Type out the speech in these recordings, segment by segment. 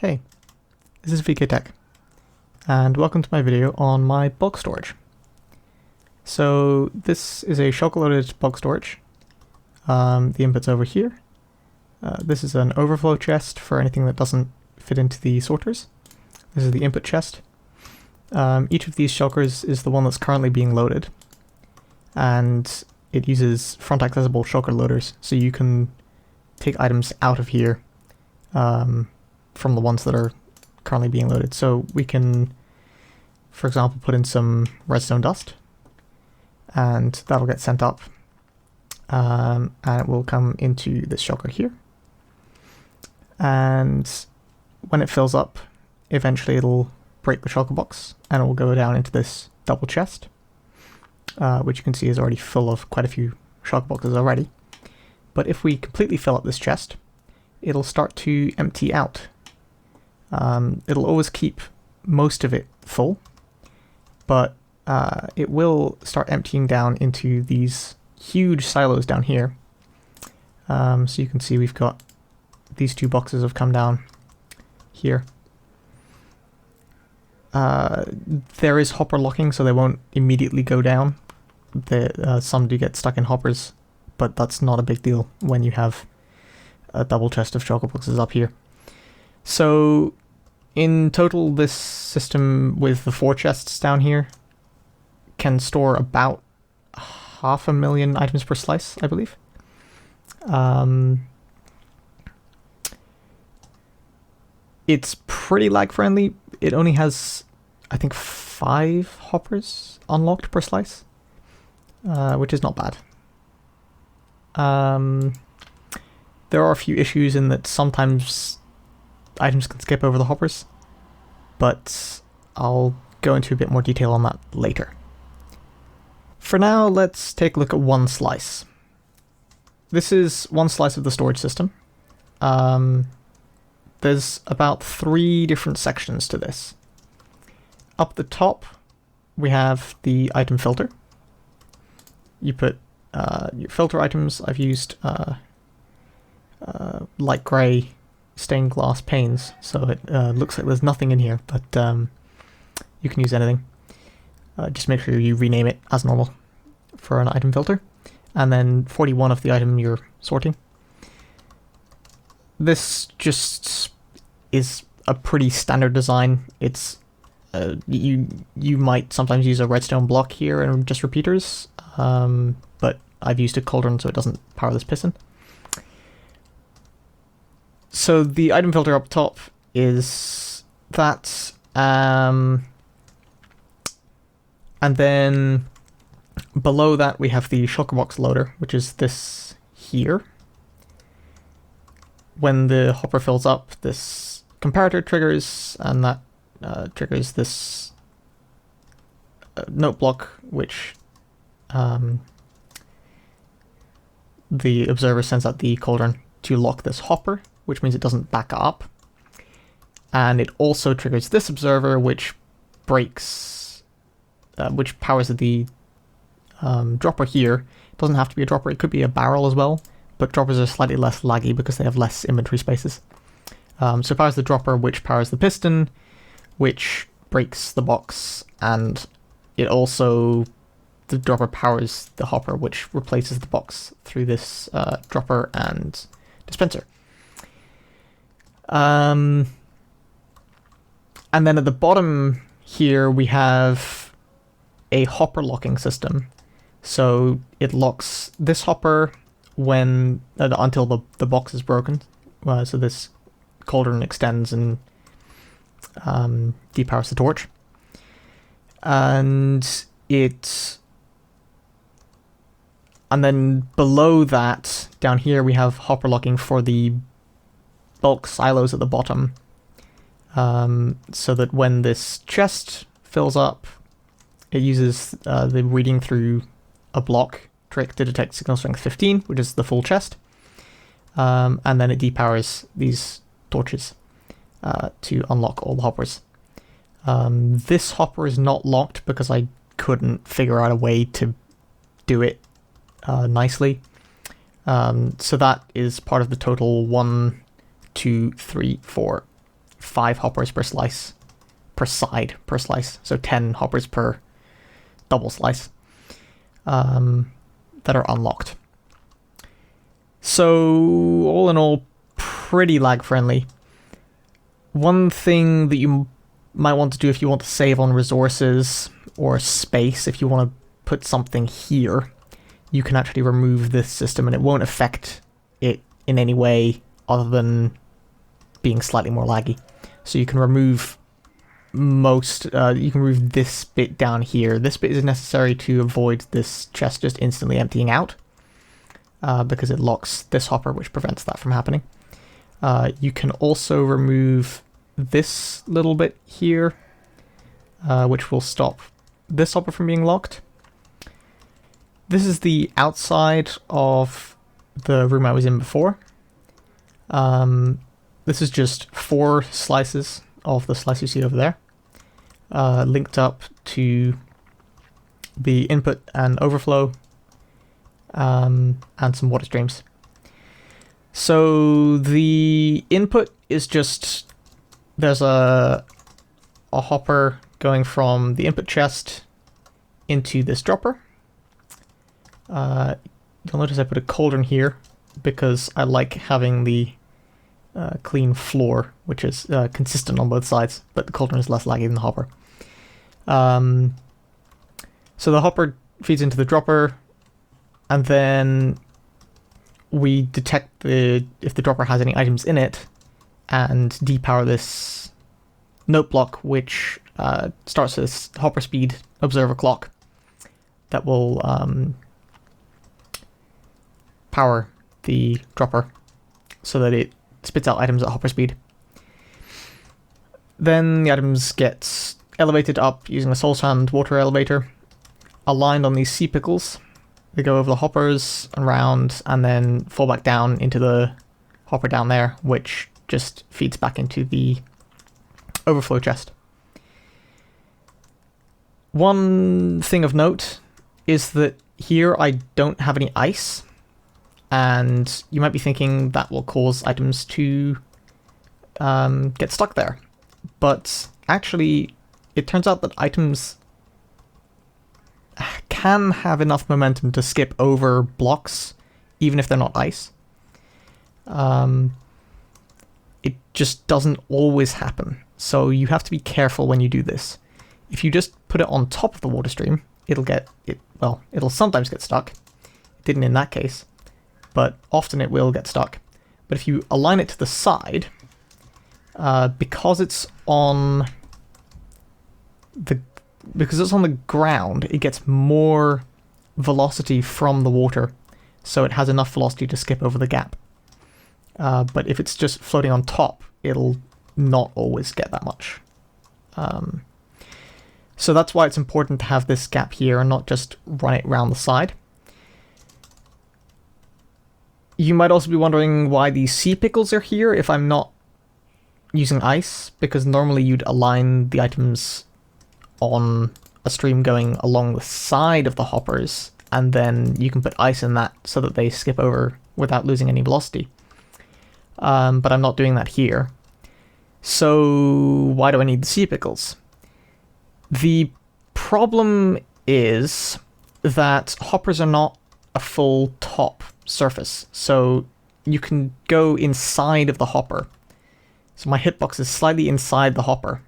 Hey, this is VK Tech, and welcome to my video on my bulk storage. So this is a Shulker loaded bulk storage. The input's over here. This is an overflow chest for anything that doesn't fit into the sorters. This is the input chest. Each of these shulkers is the one that's currently being loaded, and it uses front accessible shulker loaders, so you can take items out of here from the ones that are currently being loaded. So we can, for example, put in some redstone dust, and that'll get sent up, and it will come into this shulker here. And when it fills up, eventually it'll break the shulker box, and it will go down into this double chest, which you can see is already full of quite a few shulker boxes already. But if we completely fill up this chest, it'll start to empty out. It'll always keep most of it full, but it will start emptying down into these huge silos down here. So you can see we've got these two boxes have come down here. There is hopper locking, so they won't immediately go down. Some do get stuck in hoppers, but that's not a big deal when you have a double chest of shulker boxes up here. So in total, this system with the 4 chests down here can store about 500,000 items per slice, I believe. It's pretty lag friendly. It only has, I think, 5 hoppers unlocked per slice, which is not bad. There are a few issues in that sometimes items can skip over the hoppers, but I'll go into a bit more detail on that later. For now, let's take a look at one slice. This is one slice of the storage system. There's about 3 different sections to this. Up the top, we have the item filter. You put your filter items. I've used light grey stained glass panes, so it looks like there's nothing in here, but you can use anything. Just make sure you rename it as normal for an item filter, and then 41 of the item you're sorting. This just is a pretty standard design. It's you might sometimes use a redstone block here and just repeaters, but I've used a cauldron so it doesn't power this piston. So the item filter up top is that, and then below that we have the shulker box loader, which is this here. When the hopper fills up, this comparator triggers, and that triggers this note block, which the observer sends out the cauldron to lock this hopper, which means it doesn't back up. And it also triggers this observer, which breaks, which powers the dropper here. It doesn't have to be a dropper, it could be a barrel as well, but droppers are slightly less laggy because they have less inventory spaces. So it powers the dropper, which powers the piston, which breaks the box, and it also, the dropper powers the hopper, which replaces the box through this dropper and dispenser. And then at the bottom here we have a hopper locking system. So it locks this hopper when until the box is broken. So this cauldron extends and depowers the torch. And then below that, down here, we have hopper locking for the bulk silos at the bottom, so that when this chest fills up, it uses the reading through a block trick to detect signal strength 15, which is the full chest, and then it depowers these torches to unlock all the hoppers. This hopper is not locked because I couldn't figure out a way to do it nicely. So that is part of the total 1, 2, 3, 4, 5 hoppers per slice, per side per slice, so 10 hoppers per double slice that are unlocked. So all in all, pretty lag friendly. One thing that you might want to do if you want to save on resources or space, if you want to put something here, you can actually remove this system and it won't affect it in any way other than being slightly more laggy. So you can remove you can remove this bit down here. This bit is necessary to avoid this chest just instantly emptying out, because it locks this hopper, which prevents that from happening. You can also remove this little bit here, which will stop this hopper from being locked. This is the outside of the room I was in before. This is just 4 slices of the slice you see over there, linked up to the input and overflow, and some water streams. So the input is just, there's a hopper going from the input chest into this dropper. You'll notice I put a cauldron here because I like having the clean floor, which is consistent on both sides, but the cauldron is less laggy than the hopper. So the hopper feeds into the dropper, and then we detect if the dropper has any items in it, and depower this note block, which starts this hopper speed observer clock that will power the dropper so that it spits out items at hopper speed. Then the items get elevated up using a soul sand water elevator, aligned on these sea pickles. They go over the hoppers and round, and then fall back down into the hopper down there, which just feeds back into the overflow chest. One thing of note is that here I don't have any ice, and you might be thinking that will cause items to get stuck there. But actually, it turns out that items can have enough momentum to skip over blocks, even if they're not ice. It just doesn't always happen, so you have to be careful when you do this. If you just put it on top of the water stream, it'll sometimes get stuck. It didn't in that case, but often it will get stuck. But if you align it to the side, because it's on the ground, it gets more velocity from the water, so it has enough velocity to skip over the gap. But if it's just floating on top, it'll not always get that much. So that's why it's important to have this gap here and not just run it around the side. You might also be wondering why these sea pickles are here if I'm not using ice, because normally you'd align the items on a stream going along the side of the hoppers, and then you can put ice in that so that they skip over without losing any velocity. But I'm not doing that here. So why do I need the sea pickles? The problem is that hoppers are not a full top surface, so you can go inside of the hopper. So my hitbox is slightly inside the hopper.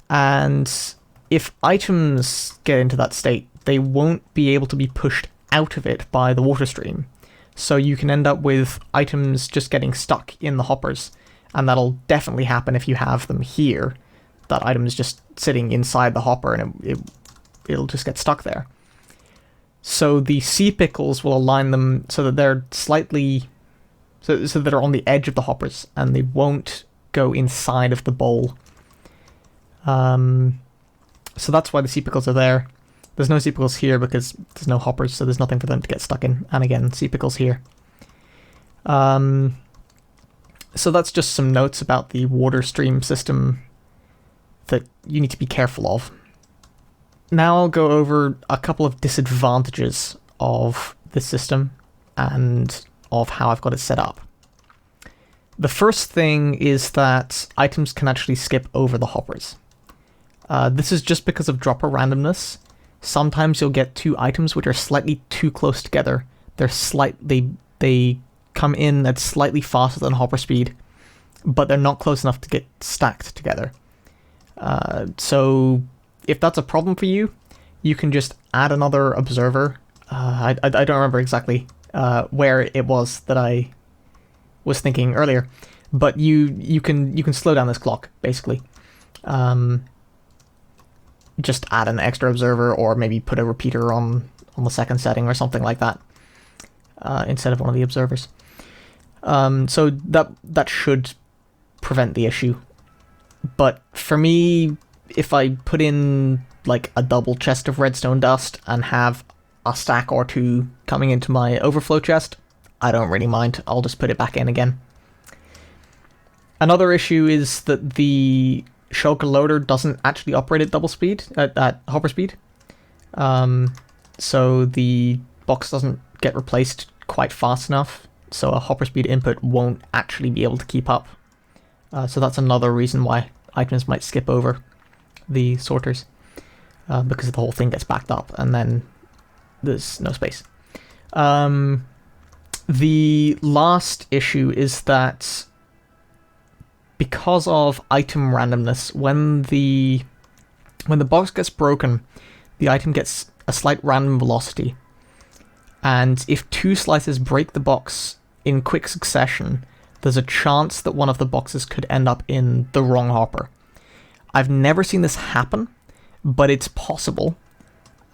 And if items get into that state, they won't be able to be pushed out of it by the water stream. So you can end up with items just getting stuck in the hoppers, and that'll definitely happen if you have them here. That item is just sitting inside the hopper and it'll just get stuck there. So the sea pickles will align them so that they're slightly... so that they're on the edge of the hoppers, and they won't go inside of the bowl. So that's why the sea pickles are there. There's no sea pickles here because there's no hoppers, so there's nothing for them to get stuck in. And again, sea pickles here. So that's just some notes about the water stream system that you need to be careful of. Now I'll go over a couple of disadvantages of this system and of how I've got it set up. The first thing is that items can actually skip over the hoppers. This is just because of dropper randomness. Sometimes you'll get two items which are slightly too close together. They come in at slightly faster than hopper speed, but they're not close enough to get stacked together. So if that's a problem for you, you can just add another observer. I don't remember exactly where it was that I was thinking earlier, but you can slow down this clock basically. Just add an extra observer, or maybe put a repeater on the second setting or something like that instead of one of the observers. So that should prevent the issue. But for me, if I put in like a double chest of redstone dust and have a stack or two coming into my overflow chest, I don't really mind. I'll just put it back in again. Another issue is that the Shulker loader doesn't actually operate at double speed, at hopper speed. So the box doesn't get replaced quite fast enough, so a hopper speed input won't actually be able to keep up. So that's another reason why items might skip over the sorters, because the whole thing gets backed up and then there's no space. The last issue is that because of item randomness, when the box gets broken, the item gets a slight random velocity. And if two slices break the box in quick succession, there's a chance that one of the boxes could end up in the wrong hopper. I've never seen this happen, but it's possible.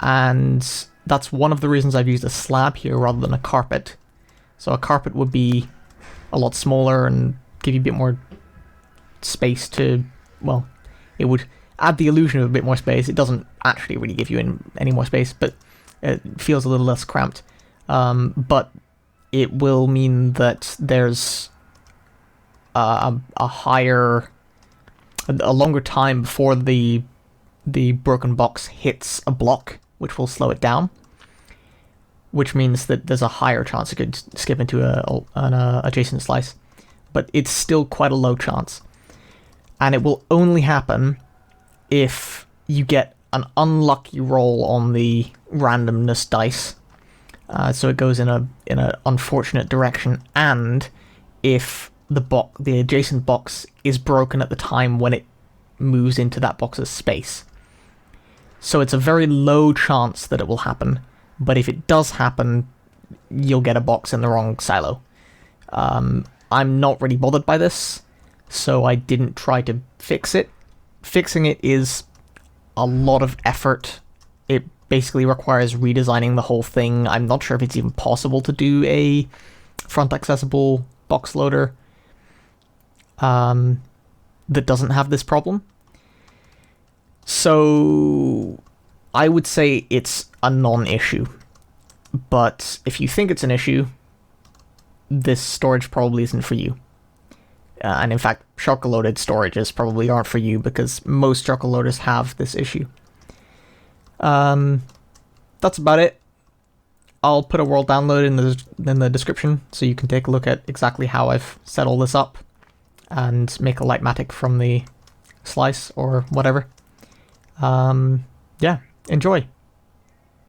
And that's one of the reasons I've used a slab here rather than a carpet. So a carpet would be a lot smaller and give you a bit more space to, well, it would add the illusion of a bit more space. It doesn't actually really give you any more space, but it feels a little less cramped. But it will mean that there's a longer time before the broken box hits a block, which will slow it down, which means that there's a higher chance it could skip into an adjacent slice. But it's still quite a low chance. And it will only happen if you get an unlucky roll on the randomness dice. So it goes in an unfortunate direction, and if the adjacent box is broken at the time when it moves into that box's space. So it's a very low chance that it will happen, but if it does happen, you'll get a box in the wrong silo. I'm not really bothered by this, so I didn't try to fix it. Fixing it is a lot of effort. It basically requires redesigning the whole thing. I'm not sure if it's even possible to do a front accessible box loader that doesn't have this problem. So I would say it's a non-issue. But if you think it's an issue, this storage probably isn't for you. And in fact, Shulker loaded storages probably aren't for you, because most Shulker loaders have this issue. That's about it. I'll put a world download in the description, so you can take a look at exactly how I've set all this up and make a Lightmatic from the slice or whatever. Yeah, enjoy.